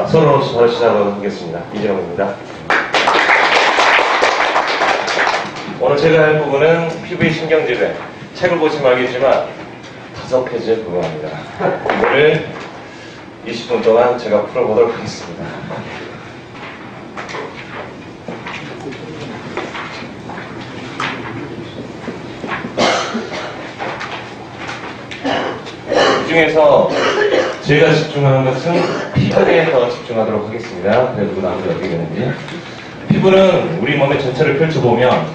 서로 바로 시작하도록 하겠습니다. 이재용입니다. 오늘 제가 할 부분은 피부의 신경질에 책을 보시면 알겠지만 5페이지에 불과합니다. 이거를 20분 동안 제가 풀어보도록 하겠습니다. 그 중에서 제가 집중하는 것은 피부에 더 집중하도록 하겠습니다. 그래도 나머지 어떻게 되는지. 피부는 우리 몸의 전체를 펼쳐보면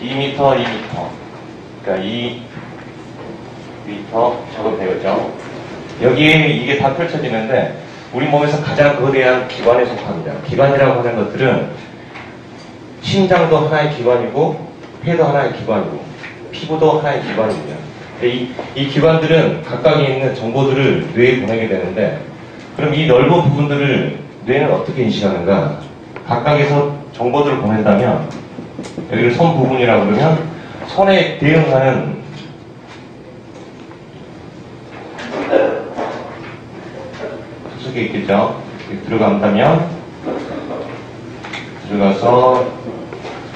2m, 2m. 그러니까 2m 적으면 되겠죠. 여기에 이게 다 펼쳐지는데 우리 몸에서 가장 거대한 기관에 속합니다. 기관이라고 하는 것들은 심장도 하나의 기관이고 폐도 하나의 기관이고 피부도 하나의 기관입니다. 이 기관들은 각각에 있는 정보들을 뇌에 보내게 되는데 그럼 이 넓은 부분들을 뇌는 어떻게 인식하는가? 각각에서 정보들을 보낸다면 여기를 손 부분이라고 그러면 손에 대응하는 수석이 있겠죠? 들어간다면 들어가서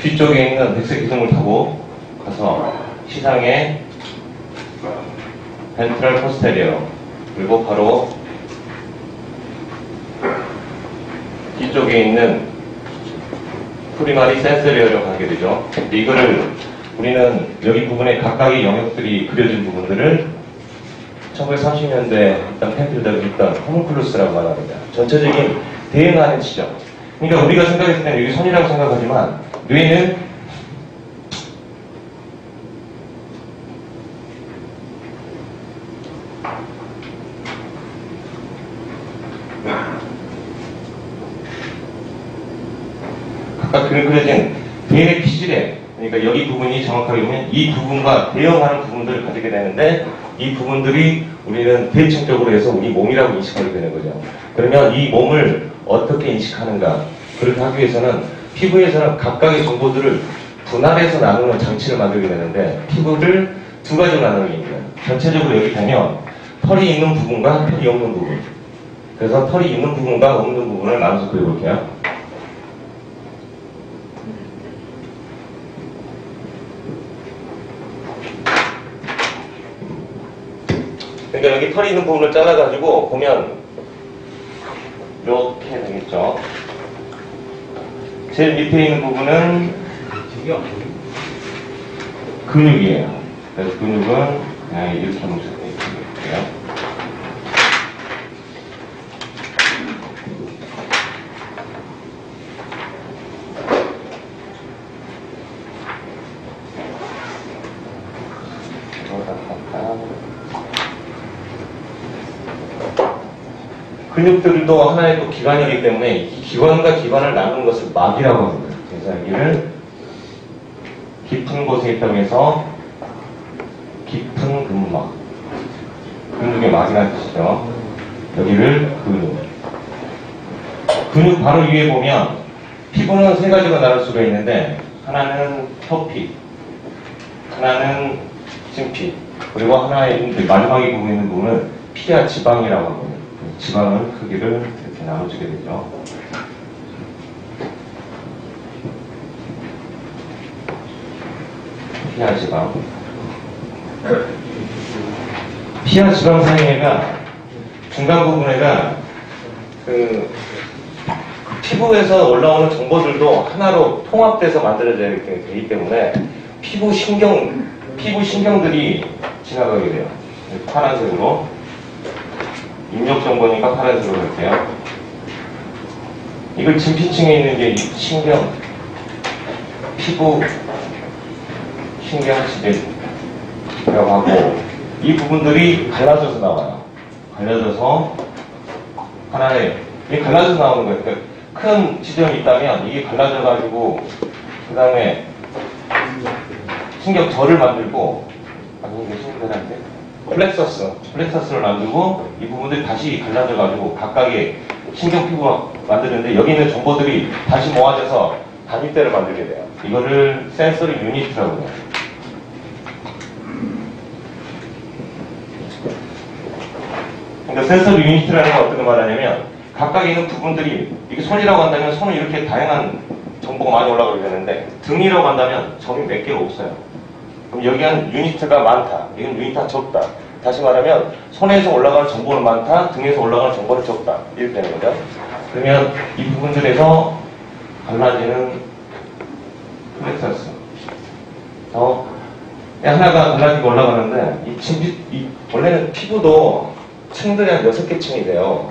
뒤쪽에 있는 백색 기둥을 타고 가서 시상에 벤트럴 포스테리어 그리고 바로 뒤쪽에 있는 프리마리 센서리어로 가게 되죠. 이거를 우리는 여기 부분에 각각의 영역들이 그려진 부분들을 1930년대 일단 펜필더가 있던 호문클루스라고 말합니다. 전체적인 대응하는 지점. 그러니까 우리가 생각했을 때는 여기 손이라고 생각하지만 뇌는 각각 그려진 대의 피질에 그러니까 여기 부분이 정확하게 보면 이 부분과 대응하는 부분들을 가지게 되는데 이 부분들이 우리는 대칭적으로 해서 우리 몸이라고 인식하게 되는 거죠. 그러면 이 몸을 어떻게 인식하는가? 그렇게 하기 위해서는 피부에서는 각각의 정보들을 분할해서 나누는 장치를 만들게 되는데 피부를 두 가지로 나누는 게 있는 전체적으로 여기 보면 털이 있는 부분과 털이 없는 부분. 그래서 털이 있는 부분과 없는 부분을 나눠서 그려볼게요. 그러니까 여기 털이 있는 부분을 잘라가지고 보면 이렇게 되겠죠. 제일 밑에 있는 부분은 근육이에요. 그래서 근육은 그냥 이렇게 놓으셔도 돼요. 근육들도 하나의 또 기관이기 때문에 이 기관과 기관을 나누는 것을 막이라고 합니다. 그래서 여기를 깊은 곳에 있다고 해서 깊은 근막. 근육의 막이라는 뜻이죠. 여기를 근육. 근육 바로 위에 보면 피부는 세 가지로 나눌 수가 있는데 하나는 표피, 하나는 진피, 그리고 하나의 마지막에 보고 있는 부분은 피와 지방이라고 합니다. 지방은 크기를 이렇게 나눠주게 되죠. 피하 지방. 피하 지방 사이에가 중간 부분에가 그 피부에서 올라오는 정보들도 하나로 통합돼서 만들어져야 되기 때문에 피부 신경들이 지나가게 돼요. 파란색으로. 입력 정보니까 파란색으로 할게요. 이걸 진피층에 있는 게 신경, 피부, 신경지대라고 하고 이 부분들이 갈라져서 나와요. 갈라져서 하나에 이게 갈라져서 나오는 거예요. 그러니까 큰 지점이 있다면 이게 갈라져가지고 그 다음에 신경절을 만들고 아니 신경절한테 플렉서스를 만들고 이 부분들이 다시 갈라져가지고 각각의 신경 피부가 만드는데 여기 있는 정보들이 다시 모아져서 단위대를 만들게 돼요. 이거를 센서리 유니트라고 해요. 그러니까 센서리 유니트라는 건 어떻게 말하냐면 각각 있는 부분들이 이게 손이라고 한다면 손은 이렇게 다양한 정보가 많이 올라가게 되는데 등이라고 한다면 점이 몇 개가 없어요. 그럼 여기 한 유니트가 많다. 이건 유니트가 적다. 다시 말하면 손에서 올라가는 정보는 많다. 등에서 올라가는 정보는 적다. 이렇게 되는 거죠. 그러면 이 부분들에서 갈라지는 플렉서스. 하나가 갈라지고 올라가는데 원래는 피부도 층들이 한 6개 층이 돼요.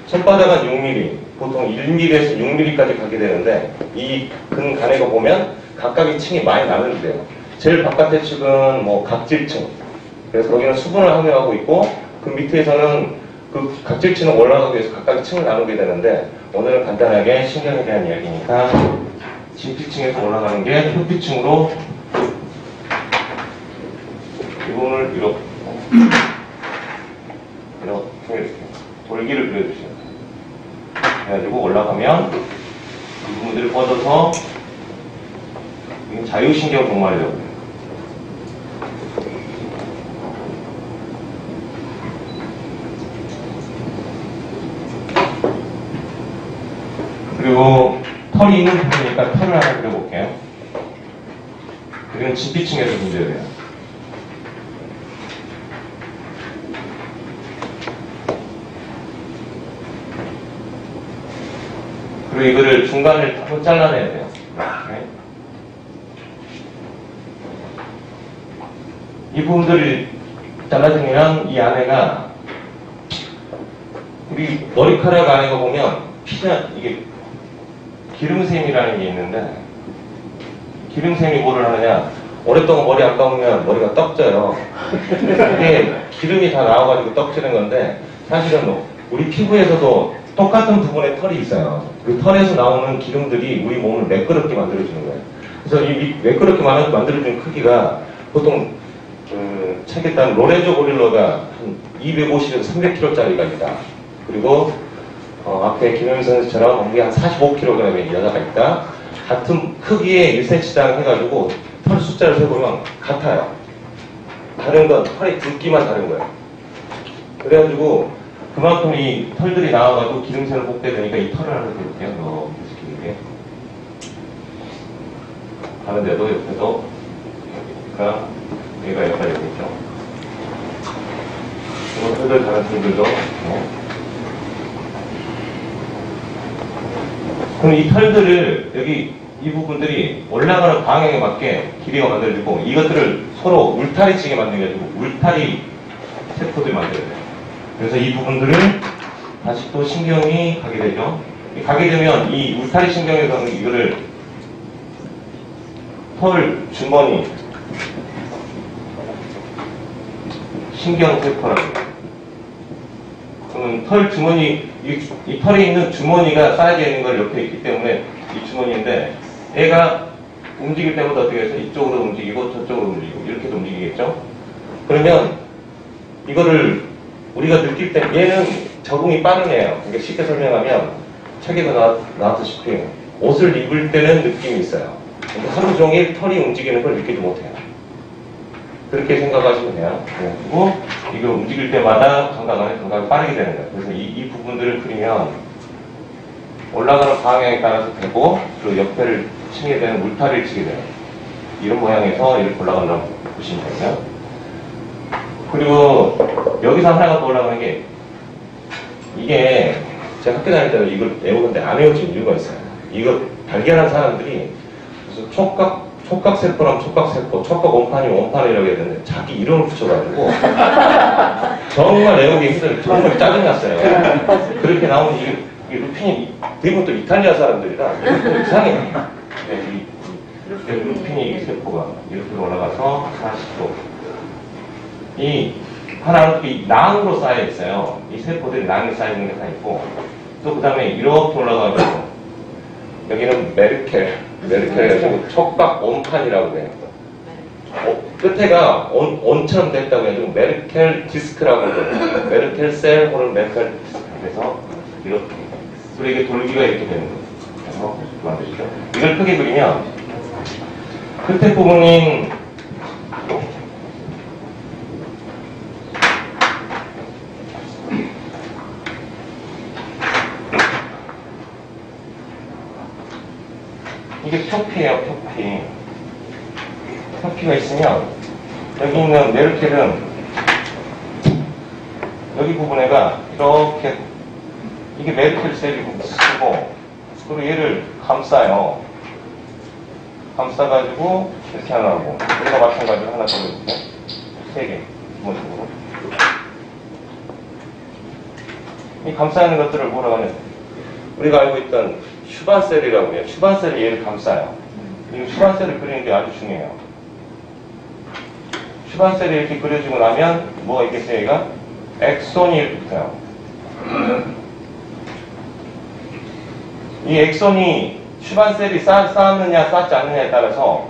손바닥은 6mm, 보통 1mm에서 6mm까지 가게 되는데 이 근간에 보면 각각의 층이 많이 나누는데요. 제일 바깥의 층은 뭐 각질층. 그래서 거기는 수분을 함유하고 있고 그 밑에서는 그 각질층은 올라가기 위해서 각각의 층을 나누게 되는데 오늘은 간단하게 신경에 대한 이야기니까 진피층에서 올라가는 게 표피층으로 이 부분을 이렇게 돌기를 그려주시면 돼요. 그래가지고 올라가면 이 부분들을 뻗어서 자유신경 동말이라고 해요. 그리고 털이 있는 부분이니까 털을 하나 그려볼게요. 그리고 진피층에서 문제가 돼요. 그리고 이거를 중간을 한번 잘라내야 돼요. 이렇게. 이 부분들을 잘라주면 이 안에가 우리 머리카락 안에 보면 이게 기름샘이라는 게 있는데 기름샘이 뭐를 하느냐 오랫동안 머리 안 감으면 머리가 떡져요. 이게 기름이 다 나와가지고 떡지는 건데 사실은 우리 피부에서도 똑같은 부분에 털이 있어요. 그 털에서 나오는 기름들이 우리 몸을 매끄럽게 만들어주는 거예요. 그래서 이 매끄럽게 만들어주는 크기가 보통 책에 따른 로렌조 고릴라가 한 250에서 300kg짜리가 있다. 그리고 앞에 김영민 선수처럼 몸무게 한 45kg의 여자가 있다. 같은 크기의 1cm당 해가지고 털 숫자를 세보면 같아요. 다른 건 털의 굵기만 다른 거예요. 그래가지고 그만큼 이 털들이 나와가지고 기름새를 뽑게 되니까 이 털을 하나 그려볼게요. 이렇게 다른데도 옆에도 그러니까 얘가 여기까지 있죠. 그리고 털들 다른 털들도 그럼 이 털들을 여기 이 부분들이 올라가는 방향에 맞게 길이가 만들어지고 이것들을 서로 울타리치게 만들어가지고 울타리 세포들을 만들어야 돼요. 그래서 이 부분들을 다시 또 신경이 가게 되죠. 가게 되면 이 울타리 신경에서는 이거를 털 주머니 신경세포라고 해요. 그러면 털 주머니, 이 털에 있는 주머니가 쌓여져 있는 걸 옆에 있기 때문에 이 주머니인데 얘가 움직일 때마다 어떻게 해서 이쪽으로 움직이고 저쪽으로 움직이고 이렇게도 움직이겠죠? 그러면 이거를 우리가 느낄 때 얘는 적응이 빠른 애예요. 그러니까 쉽게 설명하면 책에도 나왔다시피 옷을 입을 때는 느낌이 있어요. 근데 하루 종일 털이 움직이는 걸 느끼지 못해요. 그렇게 생각하시면 돼요. 그리고 이거 움직일 때마다 감각이 빠르게 되는 거예요. 그래서 이 부분들을 그리면 올라가는 방향에 따라서 되고 그리고 옆에를 치게 되는 울타리를 치게 돼요. 이런 모양에서 이렇게 올라간다고 보시면 되고요. 그리고 여기서 하나가 더 올라가는 게 이게 제가 학교 다닐 때는 이걸 외우는데 안 외워진 이유가 있어요. 이거 발견한 사람들이 무슨 촉각세포라면 촉각세포, 촉각원판이 원판이라고 해야 되는데 자기 이름을 붙여가지고 정말 외우기 힘들어요. 정말 짜증났어요. 그렇게 나온 이 루핀이 대부분 또 이탈리아 사람들이라 이상해요. 네, 루핀이 세포가 이렇게 올라가서 40도 이 하나는 이 낭으로 쌓여 있어요. 이 세포들이 낭이 쌓여 있는 게 다 있고 또 그 다음에 이렇게 올라가고 여기는 메르켈 촉각 원판이라고 해요. 끝에가 원처럼 됐다고 해가지고 메르켈 디스크라고 해요. 메르켈 셀 혹은 메르켈 디스크. 그래서 이렇게 그리고 이게 돌기가 이렇게 되는 거예요. 그래서 만드시죠. 이걸 크게 그리면 끝에 부분인 이게 표피예요, 표피. 표피가 있으면 여기 있는 메르켈은 여기 부분에가 이렇게 이게 메르켈 셀이고 쓰고 그리고 얘를 감싸요. 감싸가지고 이렇게 하나 하고 여기가 마찬가지로 하나 더 해볼게요. 3개 기본적으로. 이 감싸는 것들을 뭐라고 하냐, 우리가 알고 있던 슈반셀이라고 해요. 슈반셀이 얘를 감싸요. 이 슈반셀을 그리는 게 아주 중요해요. 슈반셀이 이렇게 그려지고 나면 뭐가 있겠어요? 얘가 엑손이 이렇게 붙어요. 이 엑손이 슈반셀이 쌓느냐 쌓지 않느냐에 따라서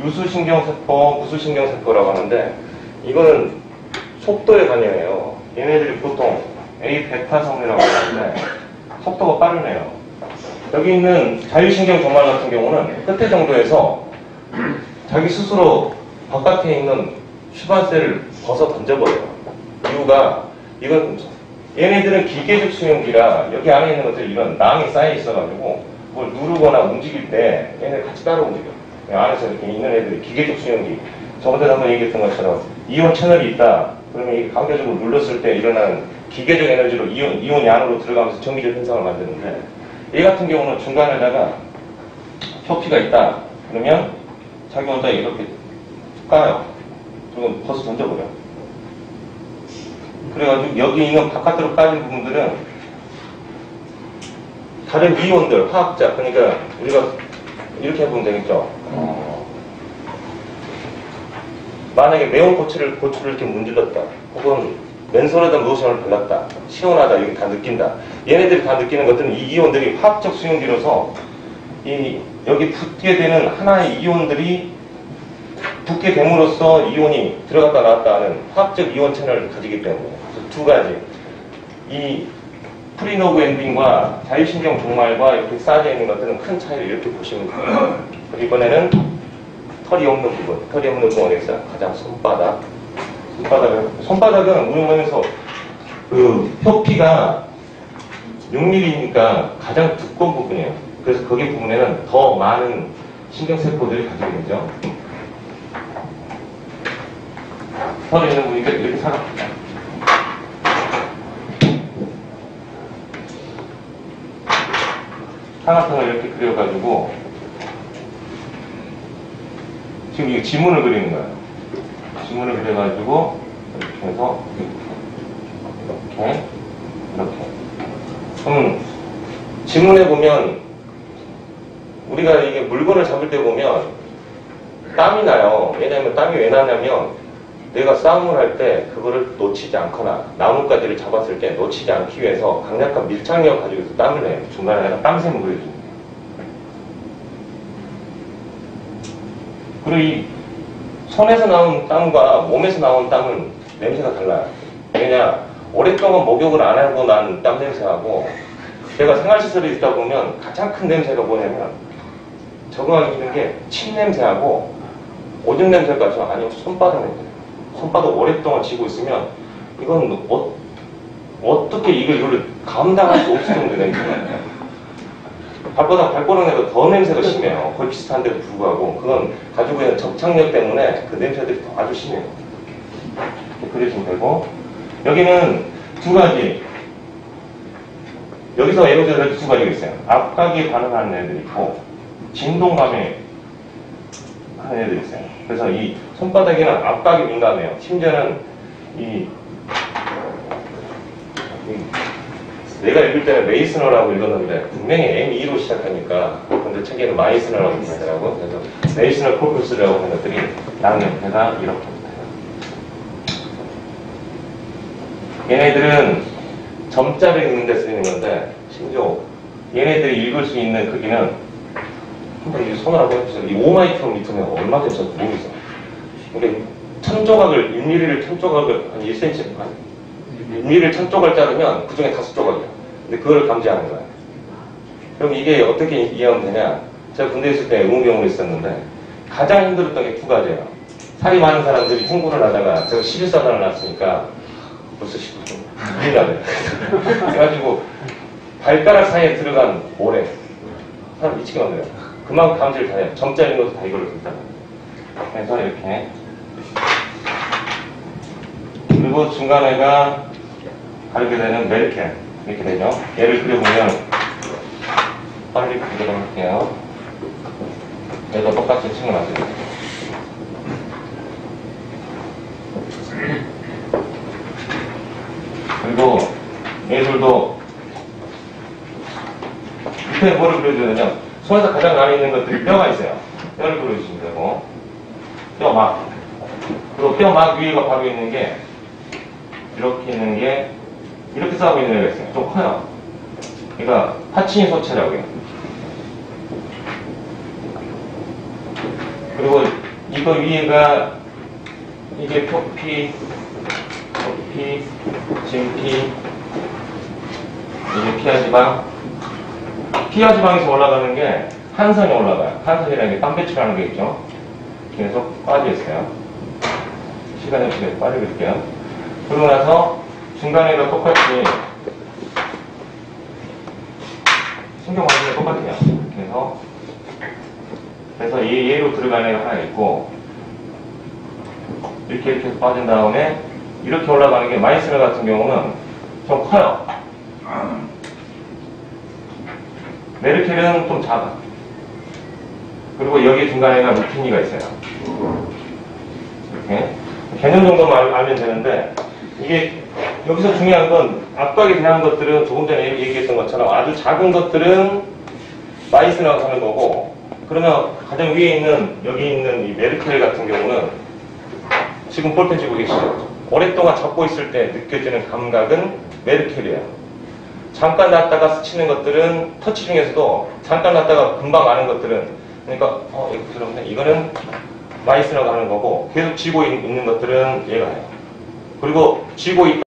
유수신경세포, 무수신경세포라고 하는데 이거는 속도에 관여해요. 얘네들이 보통 A베타 성이라고 하는데 속도가 빠르네요. 여기 있는 자율신경 종말 같은 경우는 끝에 정도에서 자기 스스로 바깥에 있는 슈반셀을 벗어 던져버려요. 이유가 이건 얘네들은 기계적 수용기라 여기 안에 있는 것들이 이런 낭이 쌓여 있어가지고 뭘 누르거나 움직일 때 얘네 같이 따로 움직여. 안에서 이렇게 있는 애들이 기계적 수용기. 저번에 한번 얘기했던 것처럼 이온 채널이 있다. 그러면 이게 간격적으로 눌렀을 때 일어나는 기계적 에너지로 이온이 안으로 들어가면서 전기적 현상을 만드는데 얘 같은 경우는 중간에다가 표피가 있다. 그러면 자기 혼자 이렇게 까요. 그리고 벗어 던져버려. 그래가지고 여기 있는 바깥으로 까진 부분들은 다른 이온들, 화학자, 그러니까 우리가 이렇게 해보면 되겠죠. 만약에 매운 고추를 이렇게 문질렀다. 혹은 맨손에다 로션을 발랐다. 시원하다. 여기 다 느낀다. 얘네들이 다 느끼는 것들은 이 이온들이 화학적 수용기로서 여기 붙게 되는 하나의 이온들이 붙게 됨으로써 이온이 들어갔다 나왔다 하는 화학적 이온 채널을 가지기 때문에 그래서 두 가지 이 프리노브 엔딩과 자율신경 종말과 이렇게 쌓여져 있는 것들은 큰 차이를 이렇게 보시면 돼요. 그리고 이번에는 털이 없는 부분, 털이 없는 부분에서 가장 손바닥은 우리 몸에서 그 표피가 6mm니까 가장 두꺼운 부분이에요. 그래서 거기 부분에는 더 많은 신경세포들이 가지게 되죠. 털이 있는 부분이니까 이렇게 사각합니다. 삼각형을 이렇게 그려가지고 지금 이거 지문을 그리는 거예요. 지문을 그려가지고 이렇게 해서 이렇게. 그럼 지문에 보면 우리가 이게 물건을 잡을 때 보면 땀이 나요. 왜냐하면 땀이 왜 나냐면 내가 싸움을 할 때 그거를 놓치지 않거나 나뭇가지를 잡았을 때 놓치지 않기 위해서 강력한 밀착력을 가지고 있어 땀을 내요. 중간에 땀샘을 그려줍니다. 그리고 이 손에서 나온 땀과 몸에서 나온 땀은 냄새가 달라요. 왜냐? 오랫동안 목욕을 안 하고 난 땀 냄새하고 제가 생활시설에 있다 보면 가장 큰 냄새가 뭐냐면 적응하기 힘든 게 침 냄새하고 오줌 냄새까지 아니면 손바닥 냄새. 손바닥 오랫동안 쥐고 있으면 이건 어떻게 이걸 감당할 수 없을 정도의 냄새가 발바닥 내가 더 냄새가 심해요. 거의 비슷한데도 불구하고 그건 가지고 있는 접착력 때문에 그 냄새들이 더 아주 심해요. 이렇게 그려주면 되고 여기는 두 가지 여기서 예를 들어 두 가지가 있어요. 압각에 반응하는 애들이 있고 진동감에 하는 애들이 있어요. 그래서 이 손바닥에는 압박이 민감해요. 심지어는 내가 읽을 때는 메이스너라고 읽었는데 분명히 M2로 시작하니까 근데 책에는 마이스너라고 하더라고. 그래서 메이스너 코퍼스라고 하는 것들이 나는 옆에가 이렇게 붙어요. 얘네들은 점자를 읽는 데 쓰이는 건데 심지어 얘네들이 읽을 수 있는 크기는 한번 이 손을 한번 해주세요. 이 5마이크로미터면 얼마 될지 모르겠어. 우리 1000조각을 1mm를 1000조각을 한 1cm 1mm를 1000조각을 자르면 그 중에 5조각이야. 근데 그걸 감지하는 거야. 그럼 이게 어떻게 이해하면 되냐? 제가 군대에 있을 때 의무병으로 있었는데 가장 힘들었던 게 두 가지예요. 살이 많은 사람들이 행군을 하다가 제가 11사단을 났으니까 벌써 19분 큰일 나네. 그래가지고 발가락 사이에 들어간 모래 사람 미치게 만들어요. 그만큼 감지를 다 해요. 점자 있는 것도 다 이걸로 된다. 그래서 이렇게. 그리고 중간에가 가리게 되는 메르켈. 이렇게 되죠. 얘를 그려보면, 빨리 그리도록 할게요. 얘도 똑같이 칭을하세요. 그리고 얘들도 밑에 뭐를 그려줘야 되냐? 손에서 가장 많이 있는 것들이 뼈가 있어요. 뼈를 그려주시면 되고, 뼈막. 그리고 뼈막 위에가 바로 있는 게, 이렇게 있는 게, 이렇게 싸우고 있는 애가 있어요. 좀 커요. 그러니까 파치니 소체라고 해요. 그리고 이거 위에가, 이게 표피, 진피, 이게 피하지방. 피하지방에서 올라가는 게 한선이 올라가요. 한선이라는 게 땀 배출하는 게 있죠. 계속 빠져있어요. 시간이 없으니까 빨리 그릴게요. 그러고 나서 중간에도 똑같이 신경 관계가 똑같아요. 그래서 얘로 들어가는 애가 하나 있고, 이렇게 해서 빠진 다음에 이렇게 올라가는 게 마이스너 같은 경우는 좀 커요. 메르켈은 좀 작아. 그리고 여기 중간에가 루피니가 있어요. 이렇게. 개념 정도만 알면 되는데, 이게 여기서 중요한 건 압박에 대한 것들은 조금 전에 얘기했던 것처럼 아주 작은 것들은 마이스너가 하는 거고, 그러면 가장 위에 있는 여기 있는 이 메르켈 같은 경우는 지금 볼펜 쥐고 계시죠? 오랫동안 잡고 있을 때 느껴지는 감각은 메르켈이에요. 잠깐 놨다가 스치는 것들은 터치 중에서도 잠깐 놨다가 금방 아는 것들은, 그러니까 이거 부드럽네. 이거는 마이스너가 하는 거고, 계속 쥐고 있는 것들은 얘가 해요. 그리고 쥐고 있다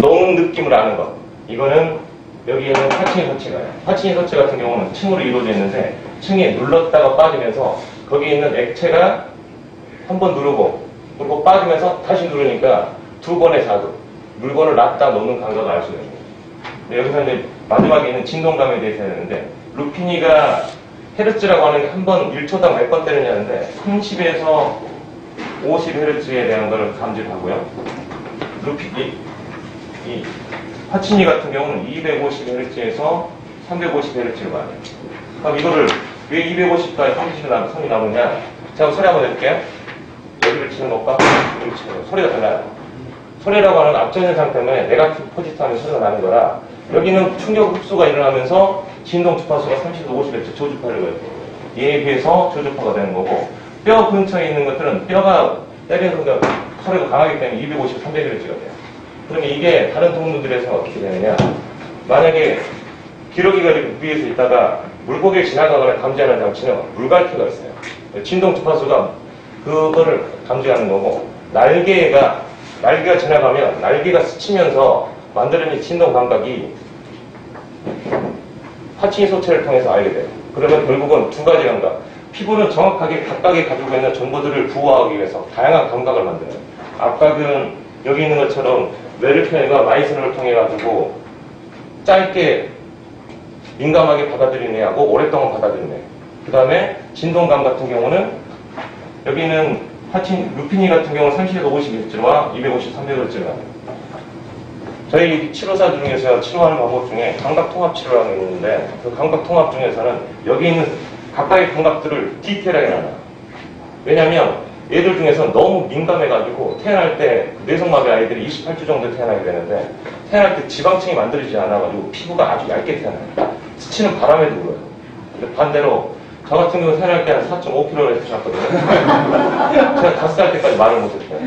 녹는 느낌을 아는 것, 이거는 여기에는 파치니 서치가 해요. 파치니 서치 같은 경우는 층으로 이루어져 있는데, 층에 눌렀다가 빠지면서 거기 있는 액체가 한 번 누르고 그리고 빠지면서 다시 누르니까 두 번의 자극, 물건을 놨다 놓는 감각을 알 수 있는 거예요. 여기서 이제 마지막에 있는 진동감에 대해서 해야 되는데, 루피니가 헤르츠라고 하는 게 한 번 1초당 몇 번 때리냐는데 30에서 50헤르츠에 대한 것을 감지를 하고요. 이 파치니 같은 경우는 250헤르츠에서 350헤르츠로 가요. 그럼 이거를 왜 250까지 30이 선이 나오느냐? 제가 소리 한번 해볼게요. 여기를 치는 것과 여기를 치는 것, 소리가 달라요. 소리라고 하는 앞전현 상 때문에 네가티브 포지티브 하면 소리가 나는 거라, 여기는 충격 흡수가 일어나면서 진동 주파수가 30에서 50Hz 조주파를 거예요. 얘에 비해서 조주파가 되는 거고, 뼈 근처에 있는 것들은 뼈가 때리는 순간 소리가 강하기 때문에 250, 300Hz가 돼요. 그러면 이게 다른 동물들에서 어떻게 되느냐? 만약에 기러기가 위에서 있다가 물고기를 지나가거나 감지하는 장치는 물갈퀴가 있어요. 진동 주파수가 그거를 감지하는 거고, 날개가 지나가면 날개가 스치면서 만들어진 진동 감각이 파치니 소체를 통해서 알게 돼요. 그러면 결국은 두 가지 감각. 피부는 정확하게 각각이 가지고 있는 정보들을 부호하기 위해서 다양한 감각을 만들어요. 압박은 여기 있는 것처럼 메르켈과 마이스너를 통해 가지고 짧게 민감하게 받아들이는 애하고 오랫동안 받아들이는 애. 그 다음에 진동감 같은 경우는 여기는 루피니 같은 경우는 30에서 50Hz와 250, 300Hz가 나요. 저희 치료사 중에서 치료하는 방법 중에 감각통합 치료라는 게 있는데, 그 감각통합 중에서는 여기 있는 각각의 감각들을 디테일하게 나눠요. 왜냐면 얘들 중에서 너무 민감해가지고 태어날 때 뇌성마비 아이들이 28주 정도 태어나게 되는데, 태어날 때 지방층이 만들어지지 않아가지고 피부가 아주 얇게 태어나요. 스치는 바람에도 울어요. 근데 반대로 저 같은 경우 태어날 때 한 4.5kg를 해주셨거든요. 제가 5살 때까지 말을 못했어요.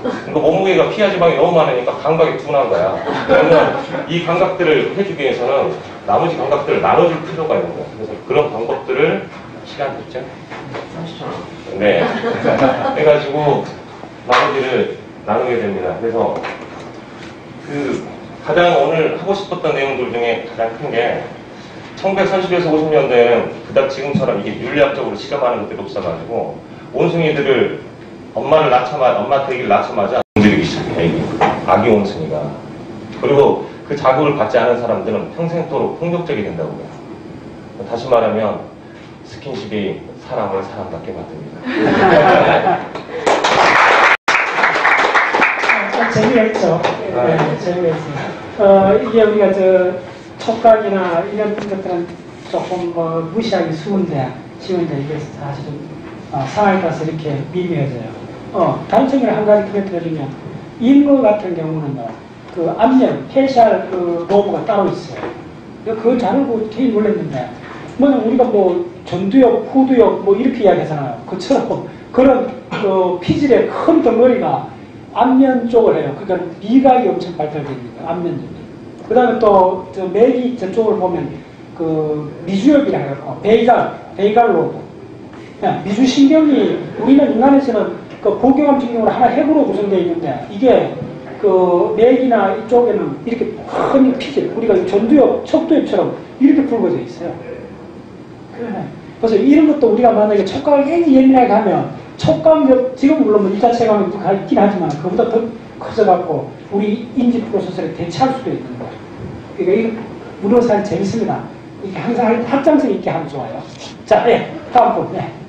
그러니까 몸무게가 피하 지방이 너무 많으니까 감각이 둔한 거야. 그러면 이 감각들을 해주기 위해서는 나머지 감각들을 나눠줄 필요가 있는 거야. 그래서 그런 방법들을 시간 됐죠? 30초. 네. 해가지고 나머지를 나누게 됩니다. 그래서 그 가장 오늘 하고 싶었던 내용들 중에 가장 큰 게 1930에서 50년대에는 그닥 지금처럼 이게 윤리학적으로 실험하는 것들이 없어가지고 원숭이들을 엄마 대기를 낳자마자 움직이기 시작해. 아기 원숭이가. 그리고 그 자극을 받지 않은 사람들은 평생도록 폭력적이 된다고 해요. 다시 말하면 스킨십이 사람을 사람답게 만듭니다. 재미있죠. 네, 재미있어요. 이게 우리가 촉각이나 이런 것들은 조금 무시하기 쉬운데 이게 사실은 상황에 따라서 이렇게 미묘해져요. 단점을 한 가지 드려드리면 인거 같은 경우는요, 그 앞면 페이셜 그 로브가 따로 있어요. 그거 자르고 되게 놀랐는데, 우리가 전두엽, 후두엽 이렇게 이야기하잖아요. 그처럼 그런 피질의 큰 덩어리가 앞면 쪽을 해요. 그러니까 미각이 엄청 발달됩니다. 앞면 쪽이. 그 다음에 또 맥이 저쪽을 보면 미주엽이라 해요. 베이갈 로브. 미주신경이 우리는 인간에서는 보경암 신경으로 하나 핵으로 구성되어 있는데, 이게 맥이나 이쪽에는 이렇게 큰 피질, 우리가 전두엽, 척두엽처럼 이렇게 굵어져 있어요. 그래서 이런 것도 우리가 만약에 촉각을 굉장히 예민하게 하면 촉각, 지금 물론 이 자체가 있긴 하지만 그보다 더 커져갖고 우리 인지 프로세스를 대체할 수도 있는 거예요. 그러니까 이거 문헌사는 재밌습니다. 이게 항상 학장성 있게 하면 좋아요. 자, 다음 분.